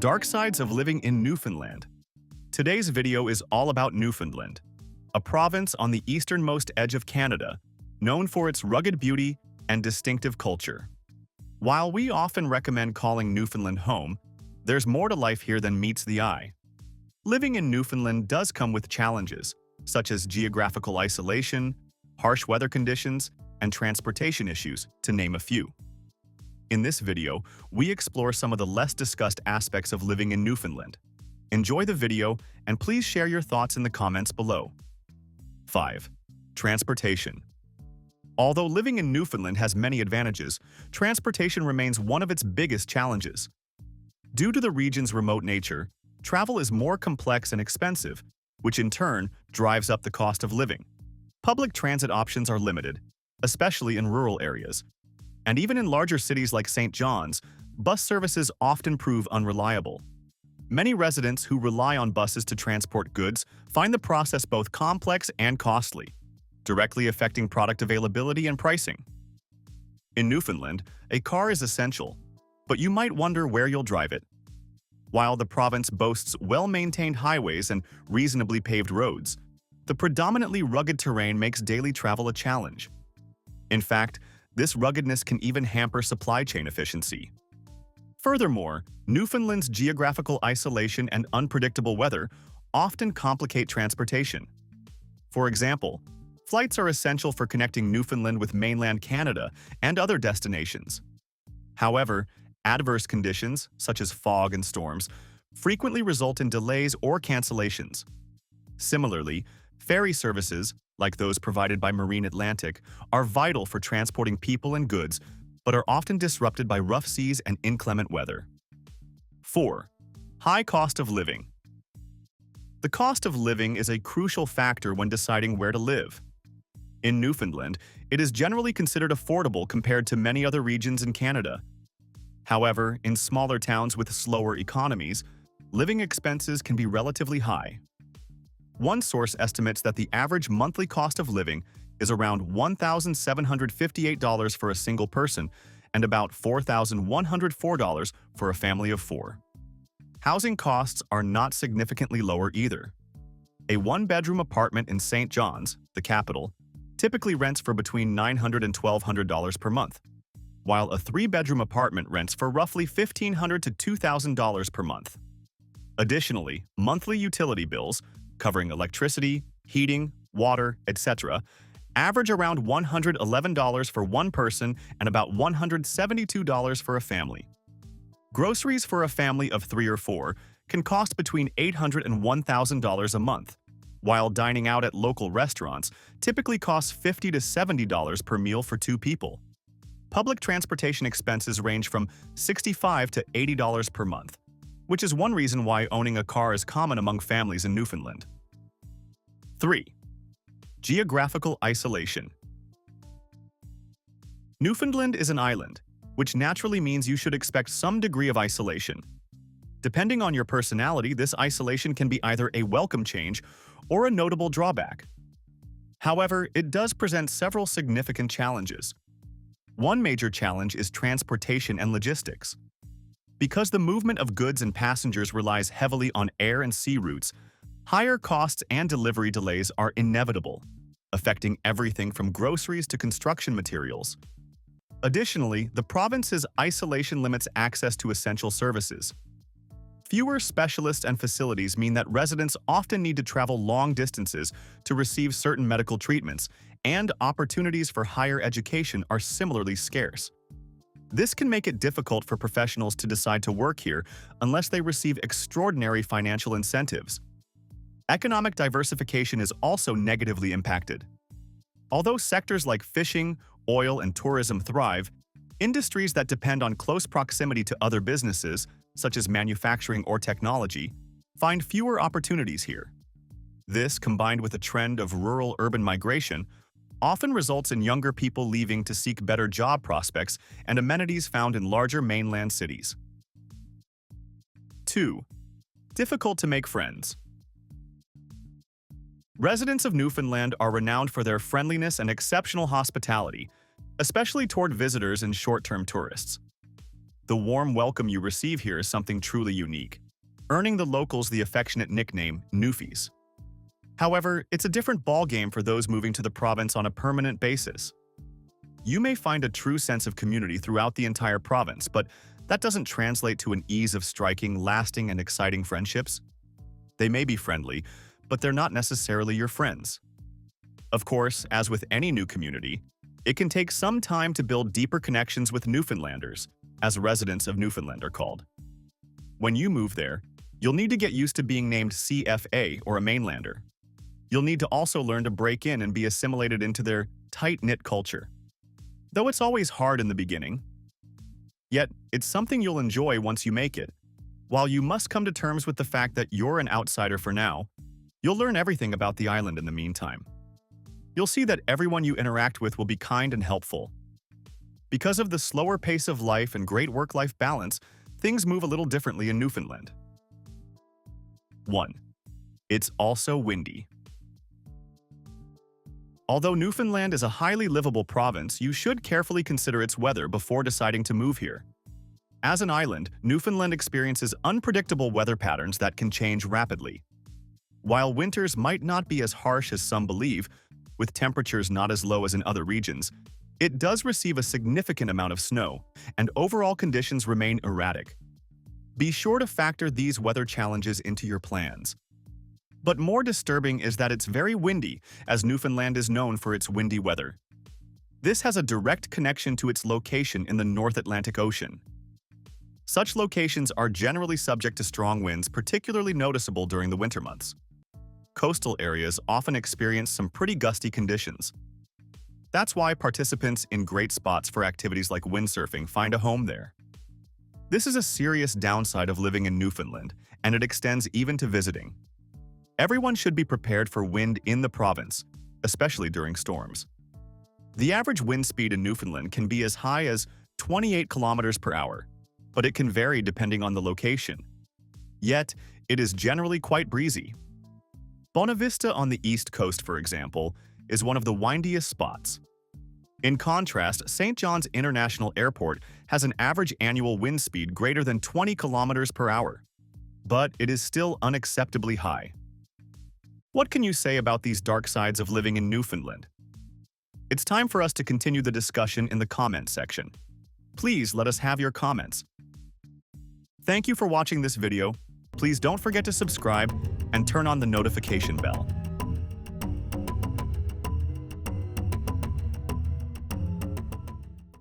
Dark sides of living in Newfoundland. Today's video is all about Newfoundland, a province on the easternmost edge of Canada, known for its rugged beauty and distinctive culture. While we often recommend calling Newfoundland home, there's more to life here than meets the eye. Living in Newfoundland does come with challenges, such as geographical isolation, harsh weather conditions, and transportation issues, to name a few. In this video, we explore some of the less discussed aspects of living in Newfoundland. Enjoy the video, and please share your thoughts in the comments below. 5. Transportation. Although living in Newfoundland has many advantages, transportation remains one of its biggest challenges. Due to the region's remote nature, travel is more complex and expensive, which in turn drives up the cost of living. Public transit options are limited, especially in rural areas. And even in larger cities like St. John's, bus services often prove unreliable. Many residents who rely on buses to transport goods find the process both complex and costly, directly affecting product availability and pricing. In Newfoundland, a car is essential, but you might wonder where you'll drive it. While the province boasts well-maintained highways and reasonably paved roads, the predominantly rugged terrain makes daily travel a challenge. In fact, this ruggedness can even hamper supply chain efficiency. Furthermore, Newfoundland's geographical isolation and unpredictable weather often complicate transportation. For example, flights are essential for connecting Newfoundland with mainland Canada and other destinations. However, adverse conditions, such as fog and storms, frequently result in delays or cancellations. Similarly, ferry services, like those provided by Marine Atlantic, are vital for transporting people and goods, but are often disrupted by rough seas and inclement weather. 4. High cost of living. The cost of living is a crucial factor when deciding where to live. In Newfoundland, it is generally considered affordable compared to many other regions in Canada. However, in smaller towns with slower economies, living expenses can be relatively high. One source estimates that the average monthly cost of living is around $1,758 for a single person and about $4,104 for a family of 4. Housing costs are not significantly lower either. A one-bedroom apartment in St. John's, the capital, typically rents for between $900 and $1,200 per month, while a three-bedroom apartment rents for roughly $1,500 to $2,000 per month. Additionally, monthly utility bills, covering electricity, heating, water, etc., average around $111 for one person and about $172 for a family. Groceries for a family of 3 or 4 can cost between $800 and $1,000 a month, while dining out at local restaurants typically costs $50 to $70 per meal for 2 people. Public transportation expenses range from $65 to $80 per month, which is one reason why owning a car is common among families in Newfoundland. 3. Geographical isolation. Newfoundland is an island, which naturally means you should expect some degree of isolation. Depending on your personality, this isolation can be either a welcome change or a notable drawback. However, it does present several significant challenges. One major challenge is transportation and logistics. Because the movement of goods and passengers relies heavily on air and sea routes, higher costs and delivery delays are inevitable, affecting everything from groceries to construction materials. Additionally, the province's isolation limits access to essential services. Fewer specialists and facilities mean that residents often need to travel long distances to receive certain medical treatments, and opportunities for higher education are similarly scarce. This can make it difficult for professionals to decide to work here unless they receive extraordinary financial incentives. Economic diversification is also negatively impacted. Although sectors like fishing, oil, and tourism thrive, industries that depend on close proximity to other businesses, such as manufacturing or technology, find fewer opportunities here. This, combined with a trend of rural-urban migration, often results in younger people leaving to seek better job prospects and amenities found in larger mainland cities. 2. Difficult to make friends. Residents of Newfoundland are renowned for their friendliness and exceptional hospitality, especially toward visitors and short-term tourists. The warm welcome you receive here is something truly unique, earning the locals the affectionate nickname Newfies. However, it's a different ballgame for those moving to the province on a permanent basis. You may find a true sense of community throughout the entire province, but that doesn't translate to an ease of striking, lasting, and exciting friendships. They may be friendly, but they're not necessarily your friends. Of course, as with any new community, it can take some time to build deeper connections with Newfoundlanders, as residents of Newfoundland are called. When you move there, you'll need to get used to being named CFA or a mainlander. You'll need to also learn to break in and be assimilated into their tight-knit culture. Though it's always hard in the beginning. Yet, it's something you'll enjoy once you make it. While you must come to terms with the fact that you're an outsider for now, you'll learn everything about the island in the meantime. You'll see that everyone you interact with will be kind and helpful. Because of the slower pace of life and great work-life balance, things move a little differently in Newfoundland. 1. It's also windy. Although Newfoundland is a highly livable province, you should carefully consider its weather before deciding to move here. As an island, Newfoundland experiences unpredictable weather patterns that can change rapidly. While winters might not be as harsh as some believe, with temperatures not as low as in other regions, it does receive a significant amount of snow, and overall conditions remain erratic. Be sure to factor these weather challenges into your plans. But more disturbing is that it's very windy, as Newfoundland is known for its windy weather. This has a direct connection to its location in the North Atlantic Ocean. Such locations are generally subject to strong winds, particularly noticeable during the winter months. Coastal areas often experience some pretty gusty conditions. That's why participants in great spots for activities like windsurfing find a home there. This is a serious downside of living in Newfoundland, and it extends even to visiting. Everyone should be prepared for wind in the province, especially during storms. The average wind speed in Newfoundland can be as high as 28 kilometers per hour, but it can vary depending on the location. Yet, it is generally quite breezy. Bonavista on the east coast, for example, is one of the windiest spots. In contrast, St. John's International Airport has an average annual wind speed greater than 20 kilometers per hour, but it is still unacceptably high. What can you say about these dark sides of living in Newfoundland? It's time for us to continue the discussion in the comment section. Please let us have your comments. Thank you for watching this video. Please don't forget to subscribe and turn on the notification bell.